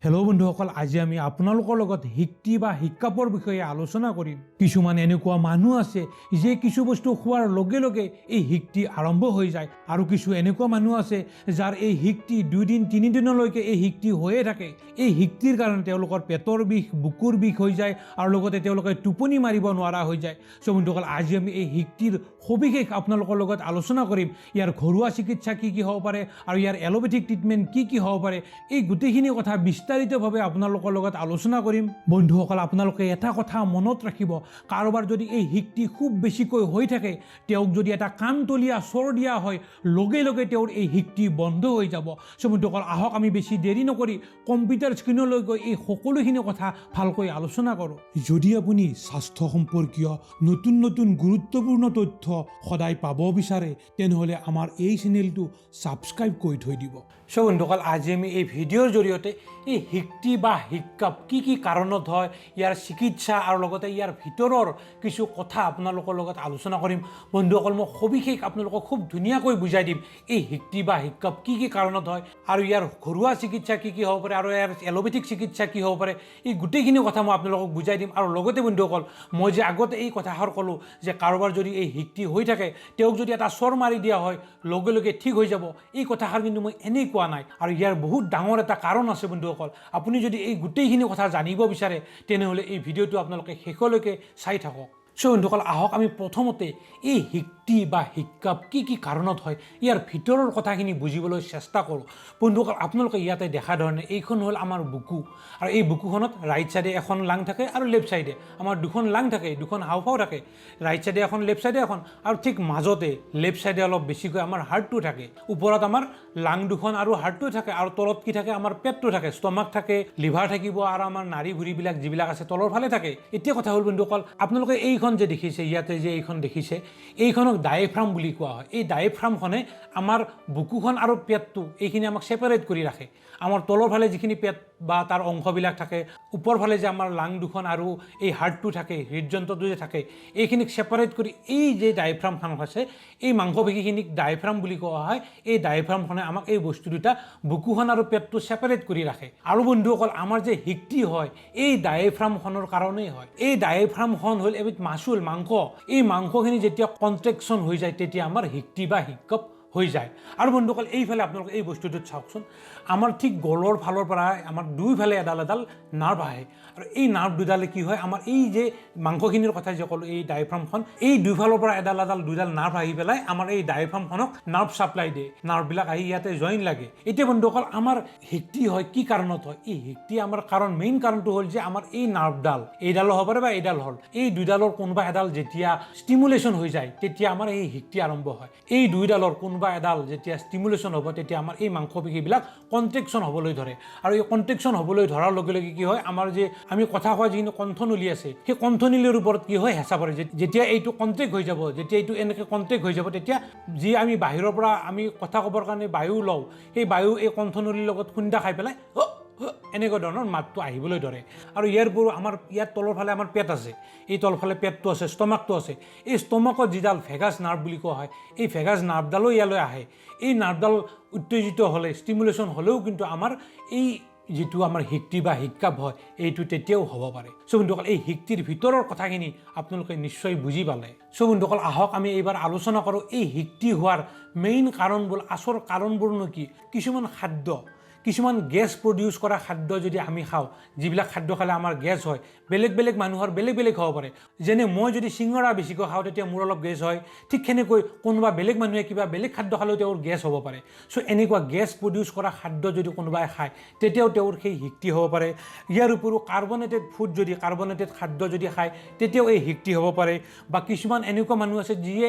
Hello' বন্ধুসকল, আজি আমি আপোনালোকৰ লগত হিক্তি বা হিক্কাপৰ বিষয়ে আলোচনা কৰিম। কিছুমান এনেকুৱা মানুহ আছে যে কিছু বস্তু খোৱাৰ লগে লগে এই হিক্তি আৰম্ভ হৈ যায়, আৰু কিছু এনেকুৱা মানুহ আছে যাৰ এই হিক্তি 2 দিন 3 দিনলৈকে এই হিক্তি হৈয়ে থাকে। এই হিক্তিৰ কাৰণে তেওঁলোকৰ পেটৰ বিষ, বুকুৰ বিষ হৈ যায়, আৰু লগতে তেওঁলোকে টোপনি মাৰিব নোৱাৰা হৈ যায়। চ' বন্ধুসকল, আজি আমি এই হিক্তিৰ সবিশেষ আপোনালোকৰ লগত আলোচনা কৰিম। ইয়াৰ ঘৰুৱা চিকিৎসা কি কি হ'ব পাৰে আৰু ইয়াৰ এলোপেথিক ট্ৰিটমেণ্ট কি কি হ'ব পাৰে, এই গোটেইখিনি কথা বিস্তাৰিতভাৱে আপোনালোকৰ লগত আলোচনা কৰিম। বন্ধুসকল, আপোনালোকে এটা কথা মনত ৰাখিব, কাৰোবাৰ যদি এই হিক্তি খুব বেছিকৈ হৈ থাকে, তেওঁক যদি এটা কাণতলীয়া চৰ দিয়া হয়, লগে লগে তেওঁৰ এই হিক্তি বন্ধ হৈ যাব। চ' বন্ধুসকল, আহক আমি বেছি দেৰি নকৰি কম্পিউটাৰ স্ক্ৰীনলৈ গৈ এই সকলোখিনি কথা ভালকৈ আলোচনা কৰোঁ। যদি আপুনি স্বাস্থ্য সম্পৰ্কীয় নতুন নতুন গুৰুত্বপূৰ্ণ তথ্য সদায় পাব বিচাৰে, তেনেহ'লে আমাৰ এই চেনেলটো ছাবস্ক্ৰাইব কৰি থৈ দিব। চ' বন্ধুসকল, আজি আমি এই ভিডিঅ'ৰ জৰিয়তে এই হিক্তি বা হিক্কাপ কি কি কাৰণত হয়, ইয়াৰ চিকিৎসা আৰু লগতে ইয়াৰ ভিতৰৰ কিছু কথা আপোনালোকৰ লগত আলোচনা কৰিম। বন্ধুসকল, মই সবিশেষ আপোনালোকক খুব ধুনীয়াকৈ বুজাই দিম এই হিক্তি বা হিক্কাপ কি কি কাৰণত হয়, আৰু ইয়াৰ ঘৰুৱা চিকিৎসা কি কি হ'ব পাৰে, আৰু ইয়াৰ এলোপেথিক চিকিৎসা কি হ'ব পাৰে, এই গোটেইখিনি কথা মই আপোনালোকক বুজাই দিম। আৰু লগতে বন্ধুসকল, মই যে আগতে এই কথাষাৰ ক'লোঁ যে কাৰোবাৰ যদি এই হিক্তি হৈ থাকে, তেওঁক যদি এটা চৰ মাৰি দিয়া হয়, লগে লগে ঠিক হৈ যাব, এই কথাষাৰ কিন্তু মই এনেই কোৱা নাই। আৰু ইয়াৰ বহুত ডাঙৰ এটা কাৰণ আছে বন্ধুসকল। আপুনি যদি এই গোটেইখিনি কথা জানিব বিচাৰে, তেনেহ'লে এই ভিডিঅ'টো আপোনালোকে শেষলৈকে চাই থাকক। চ' বন্ধুসকল, আহক আমি প্ৰথমতে এই হিক্তি বা হিক্কাপ কি কি কাৰণত হয়, ইয়াৰ ভিতৰৰ কথাখিনি বুজিবলৈ চেষ্টা কৰোঁ। বন্ধুসকল, আপোনালোকে ইয়াতে দেখা ধৰণে এইখন হ'ল আমাৰ বুকু, আৰু এই বুকুখনত ৰাইট ছাইডে এখন লাং থাকে আৰু লেফ্ট ছাইডে আমাৰ দুখন লাং থাকে, দুখন হাওঁফাওঁ থাকে। ৰাইট ছাইডে এখন, লেফ্ট ছাইডে এখন, আৰু ঠিক মাজতে লেফ্ট ছাইডে অলপ বেছিকৈ আমাৰ হাৰ্টটো থাকে। ওপৰত আমাৰ লাং দুখন আৰু হাৰ্টটো থাকে, আৰু তলত কি থাকে, আমাৰ পেটটো থাকে, ষ্টমাক থাকে, লিভাৰ থাকিব, আৰু আমাৰ নাড়ী ভুৰিবিলাক যিবিলাক আছে তলৰ ফালে থাকে। এতিয়া কথা হ'ল বন্ধুসকল, আপোনালোকে এইখন যে দেখিছে, ইয়াতে যে এইখন দেখিছে, এইখনক ডায়েফ্ৰাম বুলি কোৱা হয়। এই ডায়েফ্ৰামখনে আমাৰ বুকুখন আৰু পেটটো এইখিনি আমাক ছেপাৰেট কৰি ৰাখে। আমাৰ তলৰ ফালে যিখিনি পেট বা তাৰ অংশবিলাক থাকে, ওপৰ ফালে যে আমাৰ লাং দুখন আৰু এই হাৰ্টটো থাকে, হৃদযন্ত্ৰটো যে থাকে, এইখিনিক ছেপাৰেট কৰি এই যে ডায়েফ্ৰামখন আছে, এই মাংসপেশীখিনিক ডায়েফ্ৰাম বুলি কোৱা হয়। এই ডায়েফ্ৰামখনে আমাক এই বস্তু দুটা, বুকুখন আৰু পেটটো ছেপাৰেট কৰি ৰাখে। আৰু বন্ধুসকল, আমাৰ যে হিক্তি হয়, এই ডায়েফ্ৰামখনৰ কাৰণেই হয়। এই ডায়েফ্ৰামখন হ'ল এবিধ মাংস। এই মাংসখিনি যেতিয়া কন্ট্ৰেকশ্যন হৈ যায়, তেতিয়া আমাৰ হিক্তি বা হিক্কাপ হৈ যায়। আৰু বন্ধুসকল, এইফালে আপোনালোকে এই বস্তুটোত চাওকচোন, আমাৰ ঠিক গলৰ ফালৰ পৰা আমাৰ দুইফালে এডাল এডাল নাৰ্ভ আহে, আৰু এই নাৰ্ভ দুডালে কি হয়, আমাৰ এই যে মাংসখিনিৰ কথা যে ক'লোঁ, এই ডায়েফ্ৰামখন, এই দুইফালৰ পৰা এডাল এডাল দুডাল নাৰ্ভ আহি পেলাই আমাৰ এই ডায়েফ্ৰামখনক নাৰ্ভ ছাপ্লাই দিয়ে। নাৰ্ভবিলাক আহি ইয়াতে জইন লাগে। এতিয়া বন্ধুসকল, আমাৰ হিক্তি হয় কি কাৰণত হয়? এই হিক্তি আমাৰ মেইন কাৰণটো হ'ল যে আমাৰ এই নাৰ্ভডাল, এইডালো হ'ব পাৰে বা এইডাল হ'ল, এই দুইডালৰ কোনোবা এডাল যেতিয়া ষ্টিমুলেশ্যন হৈ যায়, তেতিয়া আমাৰ এই হিক্তি আৰম্ভ হয়। এই দুইডালৰ কোনোবা এডাল যেতিয়া ষ্টিমুলেশ্যন হ'ব, তেতিয়া আমাৰ এই মাংসপেশীবিলাক কন্ট্ৰেকশ্যন হ'বলৈ ধৰে। আৰু এই কন্ট্ৰেকশ্যন হ'বলৈ ধৰাৰ লগে লগে কি হয়, আমাৰ যে আমি কথা কোৱা যিখিনি কণ্ঠনলী আছে, সেই কণ্ঠনলীৰ ওপৰত কি হয়, হেঁচা পৰে। যেতিয়া এইটো কন্ট্ৰেক্ট হৈ যাব, যেতিয়া এইটো এনেকৈ কন্ট্ৰেক্ট হৈ যাব, তেতিয়া যি আমি বাহিৰৰ পৰা আমি কথা ক'বৰ কাৰণে বায়ু লওঁ, সেই বায়ু এই কণ্ঠনলীৰ লগত খুন্দা খাই পেলাই এনেকুৱা ধৰণৰ মাতটো আহিবলৈ ধৰে। আৰু ইয়াৰ উপৰিও আমাৰ ইয়াত তলৰ ফালে আমাৰ পেট আছে, এই তলফালে পেটটো আছে, ষ্টমাকটো আছে। এই ষ্টমাকত যিডাল ভেগাছ নাৰ্ভ বুলি কোৱা হয়, এই ভেগাছ নাৰ্ভডালো ইয়ালৈ আহে। এই নাৰ্ভডাল উত্তেজিত হ'লে, ষ্টিমুলেশ্যন হ'লেও কিন্তু আমাৰ এই যিটো আমাৰ হিক্তি বা হিক্কাপ হয়, এইটো তেতিয়াও হ'ব পাৰে। চ' বন্ধুসকল, এই হিক্তিৰ ভিতৰৰ কথাখিনি আপোনালোকে নিশ্চয় বুজি পালে। চ' বন্ধুসকল, আহক আমি এইবাৰ আলোচনা কৰোঁ এই হিক্তি হোৱাৰ মেইন কাৰণবোৰ, আচল কাৰণবোৰনো কি। কিছুমান খাদ্য, কিছুমান গেছ প্ৰডিউচ কৰা খাদ্য যদি আমি খাওঁ, যিবিলাক খাদ্য খালে আমাৰ গেছ হয়, বেলেগ বেলেগ মানুহৰ বেলেগ বেলেগ হ'ব পাৰে। যেনে মই যদি চিঙৰা বেছিকৈ খাওঁ, তেতিয়া মোৰ অলপ গেছ হয়। ঠিক সেনেকৈ কোনোবা বেলেগ মানুহে কিবা বেলেগ খাদ্য খালেও তেওঁৰ গেছ হ'ব পাৰে। চ' এনেকুৱা গেছ প্ৰডিউচ কৰা খাদ্য যদি কোনোবাই খায়, তেতিয়াও তেওঁৰ সেই হিক্তি হ'ব পাৰে। ইয়াৰ উপৰিও কাৰ্বনেটেড ফুড, যদি কাৰ্বনেটেড খাদ্য যদি খায়, তেতিয়াও এই হিক্তি হ'ব পাৰে। বা কিছুমান এনেকুৱা মানুহ আছে যিয়ে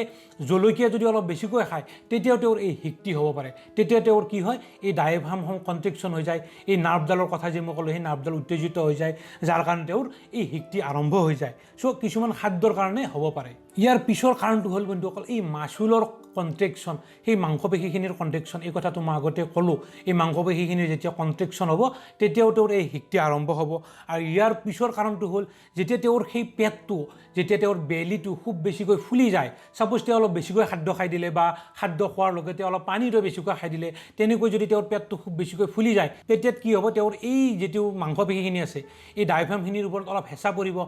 জলকীয়া যদি অলপ বেছিকৈ খায়, তেতিয়াও তেওঁৰ এই হিক্তি হ'ব পাৰে। তেতিয়া তেওঁৰ কি হয়, এই ডায়েফ্ৰামখন কন্ট্ৰেকশ্যন হৈ যায়, এই নাৰ্ভডালৰ কথা যে মই ক'লোঁ, সেই নাৰ্ভডাল উত্তেজিত হৈ যায়, যাৰ কাৰণে তেওঁৰ এই হিক্তি আৰম্ভ হৈ যায়। চ' কিছুমান খাদ্যৰ কাৰণে হ'ব পাৰে। ইয়াৰ পিছৰ কাৰণটো হ'ল বন্ধুসকল, এই মাচুলৰ কণ্ট্ৰেকশ্যন, সেই মাংসপেশীখিনিৰ কণ্ট্ৰেকশ্যন, এই কথাটো মই আগতে ক'লোঁ। এই মাংসপেশীখিনিৰ যেতিয়া কণ্ট্ৰেকশ্যন হ'ব তেতিয়াও তেওঁৰ এই হিকটি আৰম্ভ হ'ব। আৰু ইয়াৰ পিছৰ কাৰণটো হ'ল যেতিয়া তেওঁৰ সেই পেটটো, যেতিয়া তেওঁৰ বেলিটো খুব বেছিকৈ ফুলি যায়, ছাপ'জ তেওঁ অলপ বেছিকৈ খাদ্য খাই দিলে বা খাদ্য খোৱাৰ লগতে অলপ পানীটো বেছিকৈ খাই দিলে, তেনেকৈ যদি তেওঁৰ পেটটো খুব বেছিকৈ ফুলি যায়, তেতিয়া কি হ'ব, তেওঁৰ এই যিটো মাংসপেশীখিনি আছে এই ডায়াফ্ৰামখিনিৰ ওপৰত অলপ হেঁচা পৰিব,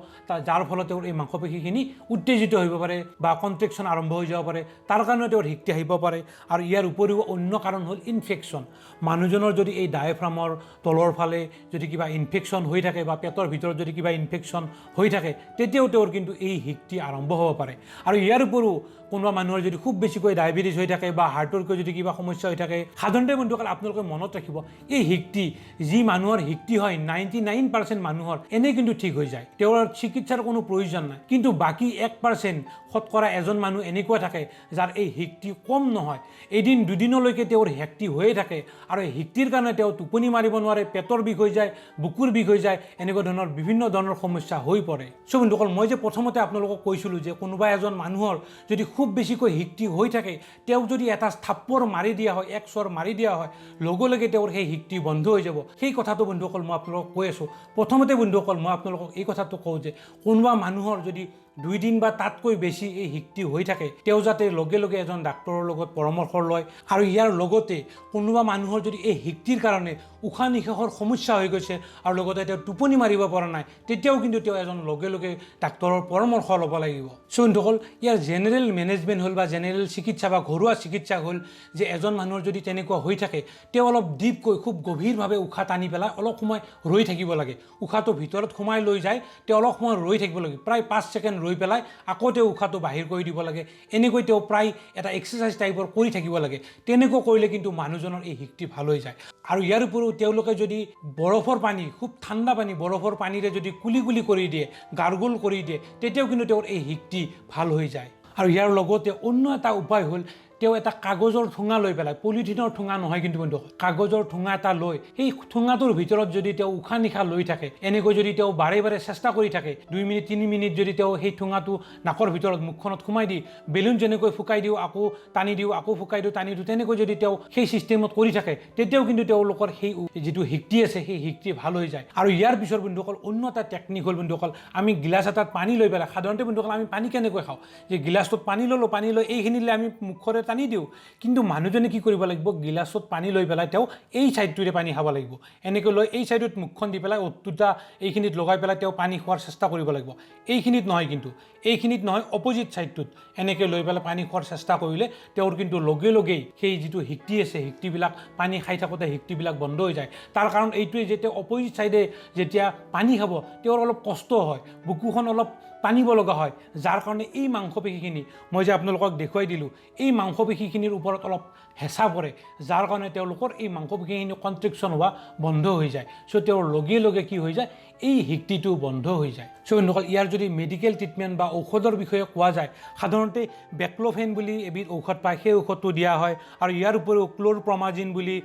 যাৰ ফলত তেওঁৰ এই মাংসপেশীখিনি উত্তেজিত হ'ব পাৰে বা কণ্ট্ৰেকশ্যন আৰম্ভ হৈ যাব পাৰে। তাৰ কাৰণে তেওঁৰ হিকটি আহিব পাৰে। আৰু ইয়াৰ উপৰিও অন্য কাৰণ হ'ল ইনফেকশ্যন। মানুহজনৰ যদি এই ডায়াফ্ৰামৰ তলৰ ফালে যদি কিবা ইনফেকশ্যন হৈ থাকে বা পেটৰ ভিতৰত যদি কিবা ইনফেকশ্যন হৈ থাকে, তেতিয়াও তেওঁৰ কিন্তু এই হিকটি আৰম্ভ হ'ব পাৰে। আৰু ইয়াৰ উপৰিও কোনোবা মানুহৰ যদি খুব বেছিকৈ ডায়েবেটিছ হৈ থাকে বা হাৰ্টৰকৈ যদি কিবা সমস্যা হৈ থাকে, সাধাৰণতে বন্ধুসকল আপোনালোকে মনত ৰাখিব, এই হিকটি যি মানুহৰ হিকটি হয় 99% মানুহৰ এনেই কিন্তু ঠিক হৈ যায়, তেওঁৰ চিকিৎসাৰ কোনো প্ৰয়োজন নাই। কিন্তু বাকী 1% শতকৰা এজন মানুহ এনেকুৱা থাকে যাৰ এই হিকটি কম নহয়, এদিন দুদিনলৈকে তেওঁৰ হিকটি হৈয়ে থাকে। আৰু এই হিকটিৰ কাৰণে তেওঁ টোপনি মাৰিব নোৱাৰে, পেটৰ বিষ হৈ যায়, বুকুৰ বিষ হৈ যায়, এনেকুৱা ধৰণৰ বিভিন্ন ধৰণৰ সমস্যা হৈ পৰে। চ' বন্ধুসকল, মই যে প্ৰথমতে আপোনালোকক কৈছিলোঁ যে কোনোবা এজন মানুহৰ যদি খুব বেছিকৈ হিকটি হৈ থাকে, তেওঁক যদি এটা থাপ্পৰ মাৰি দিয়া হয়, এক চৰ মাৰি দিয়া হয়, লগে লগে তেওঁৰ সেই হিকটি বন্ধ হৈ যাব। সেই কথাটো বন্ধুসকল মই আপোনালোকক কৈ আছোঁ। প্ৰথমতে বন্ধুসকল মই আপোনালোকক এই কথাটো কওঁ যে কোনোবা মানুহৰ যদি 2 দিন বা তাতকৈ বেছি এই হিকটি হৈ থাকে, তেওঁ যাতে লগে লগে এজন ডাক্তৰৰ লগত পৰামৰ্শ লয়। আৰু ইয়াৰ লগতে কোনোবা মানুহৰ যদি এই হিকটিৰ কাৰণে উশাহ নিশাহৰ সমস্যা হৈ গৈছে আৰু লগতে তেওঁ টোপনি মাৰিব পৰা নাই, তেতিয়াও কিন্তু তেওঁ এজন লগে লগে ডাক্তৰৰ পৰামৰ্শ ল'ব লাগিব। চ' বন্ধুসকল, ইয়াৰ জেনেৰেল মেনেজমেণ্ট হ'ল বা জেনেৰেল চিকিৎসা বা ঘৰুৱা চিকিৎসা হ'ল যে এজন মানুহৰ যদি তেনেকুৱা হৈ থাকে, তেওঁ অলপ ডিপকৈ খুব গভীৰভাৱে উশাহ টানি পেলাই অলপ সময় ৰৈ থাকিব লাগে। উশাহটো ভিতৰত সোমাই লৈ যায়, তেওঁ অলপ সময় ৰৈ থাকিব লাগে, প্ৰায় 5 ছেকেণ্ড ৰৈ পেলাই আকৌ তেওঁ উশাহটো বাহিৰ কৰি দিব লাগে। এনেকৈ তেওঁ প্ৰায় এটা এক্সাৰচাইজ টাইপৰ কৰি থাকিব লাগে। তেনেকৈ কৰিলে কিন্তু মানুহজনৰ এই হিকটি ভাল হৈ যায়। আৰু ইয়াৰ উপৰিও তেওঁলোকে যদি বৰফৰ পানী, খুব ঠাণ্ডা পানী, বৰফৰ পানীৰে যদি কুলি কুলি কৰি দিয়ে, গাৰ্গল কৰি দিয়ে, তেতিয়াও কিন্তু তেওঁৰ এই হিকটি ভাল হৈ যায়। আৰু ইয়াৰ লগতে অন্য এটা উপায় হ'ল তেওঁ এটা কাগজৰ ঠোঙা লৈ পেলাই, পলিথিনৰ ঠোঙা নহয় কিন্তু বন্ধু, কাগজৰ ঠোঙা এটা লৈ সেই ঠোঙাটোৰ ভিতৰত যদি তেওঁ উশাহ নিশাহ লৈ থাকে, এনেকৈ যদি তেওঁ বাৰে বাৰে চেষ্টা কৰি থাকে, 2 মিনিট 3 মিনিট যদি তেওঁ সেই ঠোঙাটো নাকৰ ভিতৰত মুখখনত সোমাই দি বেলুন যেনেকৈ ফুকাই দিওঁ আকৌ টানি দিওঁ, আকৌ ফুকাই দিওঁ টানি দিওঁ, তেনেকৈ যদি তেওঁ সেই ছিষ্টেমত কৰি থাকে, তেতিয়াও কিন্তু তেওঁলোকৰ সেই যিটো হিকটি আছে সেই হিকটি ভাল হৈ যায়। আৰু ইয়াৰ পিছৰ বন্ধুসকল অন্য এটা টেকনিক হ'ল বন্ধুসকল, আমি গিলাচ এটাত পানী লৈ পেলাই, সাধাৰণতে বন্ধুসকল আমি পানী কেনেকৈ খাওঁ, যে গিলাচটোত পানী ল'লোঁ, পানী লৈ এইখিনিলে আমি মুখৰে টানি দিওঁ। কিন্তু মানুহজনে কি কৰিব লাগিব, গিলাচত পানী লৈ পেলাই তেওঁ এই ছাইডটোৰে পানী খাব লাগিব। এনেকৈ লৈ এই ছাইডত মুখখন দি পেলাই অতুটা এইখিনিত লগাই পেলাই তেওঁ পানী খোৱাৰ চেষ্টা কৰিব লাগিব। এইখিনিত নহয় কিন্তু, এইখিনিত নহয়, অপজিট ছাইডটোত এনেকৈ লৈ পেলাই পানী খোৱাৰ চেষ্টা কৰিলে তেওঁৰ কিন্তু লগে লগেই সেই যিটো হিকটি আছে, হিকটিবিলাক পানী খাই থাকোঁতে হিকটিবিলাক বন্ধ হৈ যায়। তাৰ কাৰণ এইটোৱে যে তেওঁ অপজিট ছাইডে যেতিয়া পানী খাব, তেওঁৰ অলপ কষ্ট হয়, বুকুখন অলপ টানিব লগা হয়, যাৰ কাৰণে এই মাংসপেশীখিনি মই যে আপোনালোকক দেখুৱাই দিলোঁ, এই মাংসপেশীখিনিৰ ওপৰত অলপ হেঁচা পৰে, যাৰ কাৰণে তেওঁলোকৰ এই মাংসপেশীখিনি কণ্ট্ৰেকশ্যন হোৱা বন্ধ হৈ যায়। চ' তেওঁৰ লগে লগে কি হৈ যায়, এই হিকটিটো বন্ধ হৈ যায়। চ' বন্ধুসকল, ইয়াৰ যদি মেডিকেল ট্ৰিটমেণ্ট বা ঔষধৰ বিষয়ে কোৱা যায়, সাধাৰণতে বেক্ল'ফেন বুলি এবিধ ঔষধ পায়, সেই ঔষধটো দিয়া হয়। আৰু ইয়াৰ উপৰিও ক্ল'ৰপ্ৰমাজিন বুলি,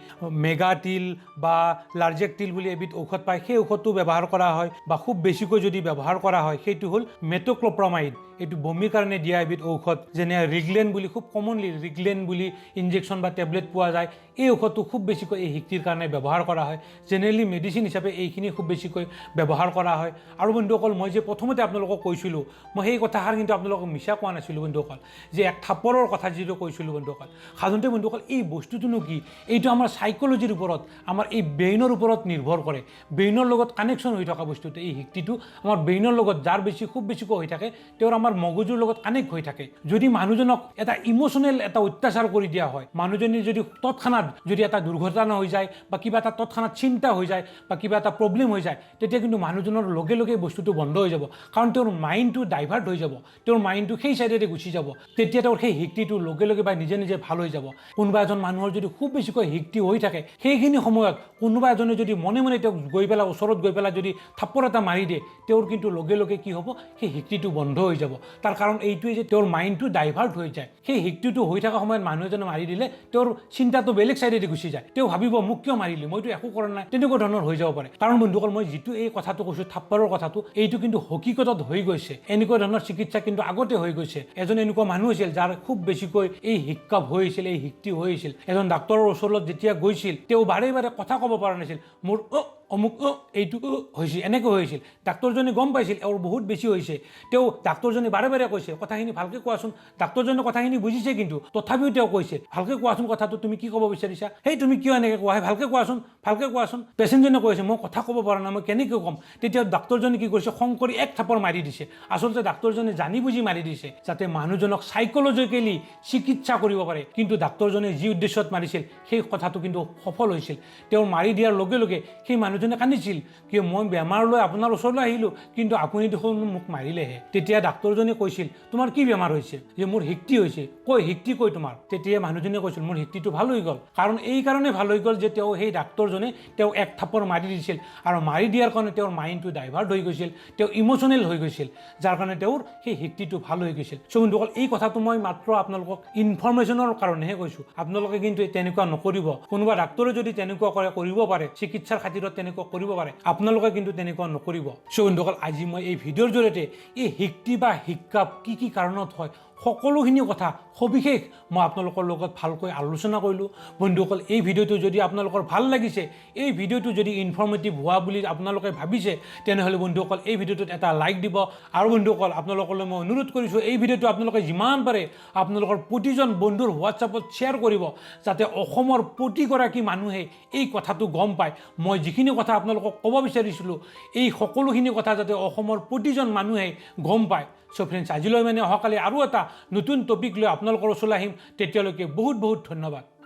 মেগাটিল বা লাৰ্জেকটিল বুলি এবিধ ঔষধ পায়, সেই ঔষধটো ব্যৱহাৰ কৰা হয়। বা খুব বেছিকৈ যদি ব্যৱহাৰ কৰা হয়, সেইটো হ'ল মেট'ক্ল'প্ৰমাইড, এইটো বমিৰ কাৰণে দিয়া এবিধ ঔষধ। যেনে ৰিগলেন বুলি, খুব কমনলি ৰিগলেন বুলি ইনজেকশ্যন বা টেবলেট পোৱা যায়, এই ঔষধটো খুব বেছিকৈ এই হিকটিৰ কাৰণে ব্যৱহাৰ কৰা হয়। জেনেৰেলি মেডিচিন হিচাপে এইখিনি খুব বেছিকৈ ব্যৱহাৰ কৰা হয়। আৰু বন্ধুসকল, মই যে প্ৰথমতে আপোনালোকক কৈছিলোঁ, মই সেই কথাষাৰ কিন্তু আপোনালোকক মিছা কোৱা নাছিলোঁ বন্ধুসকল, যে এক থাপ্পৰৰ কথা যিটো কৈছিলোঁ বন্ধুসকল, সাধাৰণতে বন্ধুসকল এই বস্তুটোনো কি, এইটো আমাৰ চাইক'লজিৰ ওপৰত, আমাৰ এই ব্ৰেইনৰ ওপৰত নিৰ্ভৰ কৰে। ব্ৰেইনৰ লগত কানেকশ্যন হৈ থকা বস্তুটো এই হিকটিটো আমাৰ ব্ৰেইনৰ লগত, যাৰ খুব বেছিকৈ হৈ থাকে, তেওঁৰ আমাৰ মগজুৰ লগত কানেক্ট হৈ থাকে। যদি মানুহজনক এটা ইম'চনেল এটা অত্যাচাৰ কৰি দিয়া হয়, মানুহজনে যদি তৎক্ষণাত যদি এটা দুৰ্ঘটনা হৈ যায় বা কিবা এটা তৎক্ষণাত চিন্তা হৈ যায় বা কিবা এটা প্ৰব্লেম হৈ যায়, তেতিয়া কিন্তু মানুহজনৰ লগে লগে বস্তুটো বন্ধ হৈ যাব। কাৰণ তেওঁৰ মাইণ্ডটো ডাইভাৰ্ট হৈ যাব, তেওঁৰ মাইণ্ডটো সেই ছাইডেৰে গুচি যাব। তেতিয়া তেওঁৰ সেই হিকটিটো লগে লগে বা নিজে নিজে ভাল হৈ যাব। কোনোবা এজন মানুহৰ যদি খুব বেছিকৈ হিকটি হৈ থাকে, সেইখিনি সময়ত কোনোবা এজনে যদি মনে মনে তেওঁক গৈ পেলাই ওচৰত গৈ পেলাই যদি থাপ্পৰ এটা মাৰি দিয়ে, তেওঁৰ কিন্তু লগে লগে কি হ'ব, সেই হিকটিটো বন্ধ হৈ যাব। তাৰ কাৰণ এইটোৱে যে তেওঁৰ মাইণ্ডটো ডাইভাৰ্ট হৈ যায়। সেই হিকটিটো হৈ থকা সময়ত মানুহ এজনে মাৰি দিলে তেওঁৰ চিন্তাটো বেলেগ চাইডেদি গুচি যায় তেওঁ ভাবিব মোক কিয় মাৰিলি মইতো একো কৰা নাই তেনেকুৱা ধৰণৰ হৈ যাব পাৰে কাৰণ বন্ধুসকল মই যিটো এই কথাটো কৈছোঁ থাপ্পৰৰ কথাটো এইটো কিন্তু হকিকতত হৈ গৈছে এনেকুৱা ধৰণৰ চিকিৎসা কিন্তু আগতে হৈ গৈছে এজন এনেকুৱা মানুহ আছিল যাৰ খুব বেছিকৈ এই হিক্কাপ হৈছিল এই হিক্তি হৈছিল এজন ডাক্তৰৰ ওচৰত যেতিয়া গৈছিল তেওঁ বাৰে বাৰে কথা ক'ব পৰা নাছিল মোৰ অমুক এইটো হৈছিল এনেকৈ হৈছিল ডাক্তৰজনে গম পাইছিল এওঁৰ বহুত বেছি হৈছে তেওঁ ডাক্তৰজনে বাৰে বাৰে কৈছে কথাখিনি ভালকৈ কোৱাচোন ডাক্তৰজনে কথাখিনি বুজিছে কিন্তু তথাপিও তেওঁ কৈছে ভালকৈ কোৱাচোন কথাটো তুমি কি ক'ব বিচাৰিছা সেই তুমি কিয় এনেকৈ কোৱা ভালকৈ কোৱাচোন পেচেণ্টজনে কৈছে মই কথা ক'ব পৰা নাই মই কেনেকৈ ক'ম তেতিয়া ডাক্তৰজনে কি কৰিছে খং কৰি এক থাপৰ মাৰি দিছে আচলতে ডাক্তৰজনে জানি বুজি মাৰি দিছে যাতে মানুহজনক চাইক'লজিকেলি চিকিৎসা কৰিব পাৰে কিন্তু ডাক্তৰজনে যি উদ্দেশ্যত মাৰিছিল সেই কথাটো কিন্তু সফল হৈছিল তেওঁ মাৰি দিয়াৰ লগে লগে সেই মানুহজনে কান্দিছিল কিয় মই বেমাৰ লৈ আপোনাৰ ওচৰলৈ আহিলোঁ কিন্তু আপুনি দেখোন মোক মাৰিলেহে তেতিয়া ডাক্তৰজনে কৈছিল তোমাৰ কি বেমাৰ হৈছে যে মোৰ হিক্তি হৈছে হিক্তি কৈ তোমাৰ তেতিয়া মানুহজনে কৈছিল মোৰ হিক্তিটো ভাল হৈ গ'ল কাৰণ এই কাৰণে ভাল হৈ গ'ল যে তেওঁ সেই ডাক্তৰজনে তেওঁ এক থাপৰ মাৰি দিছিল আৰু মাৰি দিয়াৰ কাৰণে তেওঁৰ মাইণ্ডটো ডাইভাৰ্ট হৈ গৈছিল তেওঁ ইম'চনেল হৈ গৈছিল যাৰ কাৰণে তেওঁৰ সেই হিক্তিটো ভাল হৈ গৈছিল চ' বন্ধুসকল এই কথাটো মই মাত্ৰ আপোনালোকক ইনফৰমেশ্যনৰ কাৰণেহে কৈছোঁ আপোনালোকে কিন্তু তেনেকুৱা নকৰিব কোনোবা ডাক্তৰে যদি তেনেকুৱা কৰিব পাৰে চিকিৎসাৰ খাতিৰত তেনেকুৱা কৰিব পাৰে আপোনালোকে কিন্তু তেনেকুৱা নকৰিব চ' বন্ধুসকল আজি মই এই ভিডিঅ'ৰ জৰিয়তে এই হিক্তি বা হিক্কাপ কি কাৰণত হয় সকলোখিনি কথা সবিশেষ মই আপোনালোকৰ লগত ভালকৈ আলোচনা কৰিলোঁ বন্ধুসকল এই ভিডিঅ'টো যদি আপোনালোকৰ ভাল লাগিছে এই ভিডিঅ'টো যদি ইনফৰ্মেটিভ হোৱা বুলি আপোনালোকে ভাবিছে তেনেহ'লে বন্ধুসকল এই ভিডিঅ'টোত এটা লাইক দিব আৰু বন্ধুসকল আপোনালোকলৈ মই অনুৰোধ কৰিছোঁ এই ভিডিঅ'টো আপোনালোকে যিমান পাৰে আপোনালোকৰ প্ৰতিজন বন্ধুৰ হোৱাটছআপত শ্বেয়াৰ কৰিব যাতে অসমৰ প্ৰতিগৰাকী মানুহে এই কথাটো গম পায় মই যিখিনি কথা আপোনালোকক ক'ব বিচাৰিছিলোঁ এই সকলোখিনি কথা যাতে অসমৰ প্ৰতিজন মানুহে গম পায় চ' ফ্ৰেণ্ডছ আজিলৈ মানে অহাকালি আৰু এটা নতুন টপিক লৈ আপোনালোকৰ ওচৰলৈ আহিম তেতিয়ালৈকে বহুত ধন্যবাদ